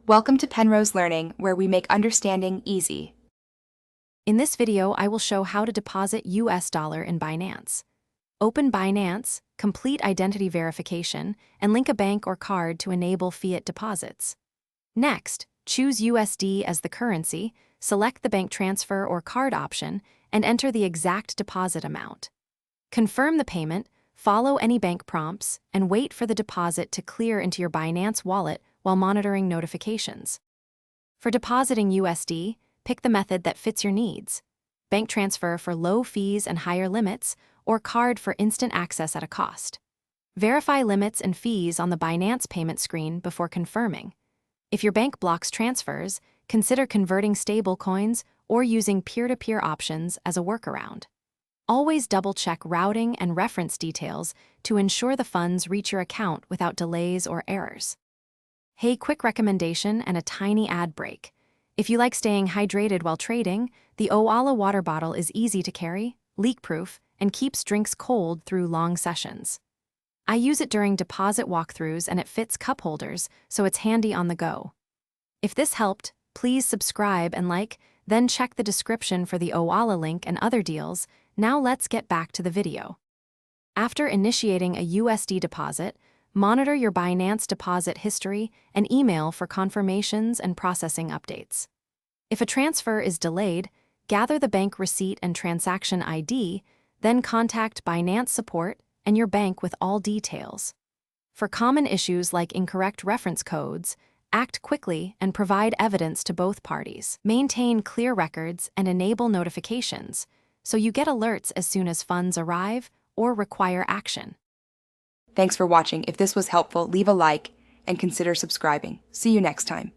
Welcome to Penrose Learning, where we make understanding easy. In this video, I will show how to deposit US dollar in Binance. Open Binance, complete identity verification, and link a bank or card to enable fiat deposits. Next, choose USD as the currency, select the bank transfer or card option, and enter the exact deposit amount. Confirm the payment, follow any bank prompts, and wait for the deposit to clear into your Binance wallet while monitoring notifications. For depositing USD, pick the method that fits your needs: bank transfer for low fees and higher limits, or card for instant access at a cost. Verify limits and fees on the Binance payment screen before confirming. If your bank blocks transfers, consider converting stablecoins or using peer-to-peer options as a workaround. Always double-check routing and reference details to ensure the funds reach your account without delays or errors. Hey, quick recommendation and a tiny ad break. If you like staying hydrated while trading, the Owala water bottle is easy to carry, leak-proof, and keeps drinks cold through long sessions. I use it during deposit walkthroughs and it fits cup holders, so it's handy on the go. If this helped, please subscribe and like, then check the description for the Owala link and other deals. Now let's get back to the video. After initiating a USD deposit, monitor your Binance deposit history and email for confirmations and processing updates. If a transfer is delayed, gather the bank receipt and transaction ID, then contact Binance support and your bank with all details. For common issues like incorrect reference codes, act quickly and provide evidence to both parties. Maintain clear records and enable notifications, so you get alerts as soon as funds arrive or require action. Thanks for watching. If this was helpful, leave a like and consider subscribing. See you next time.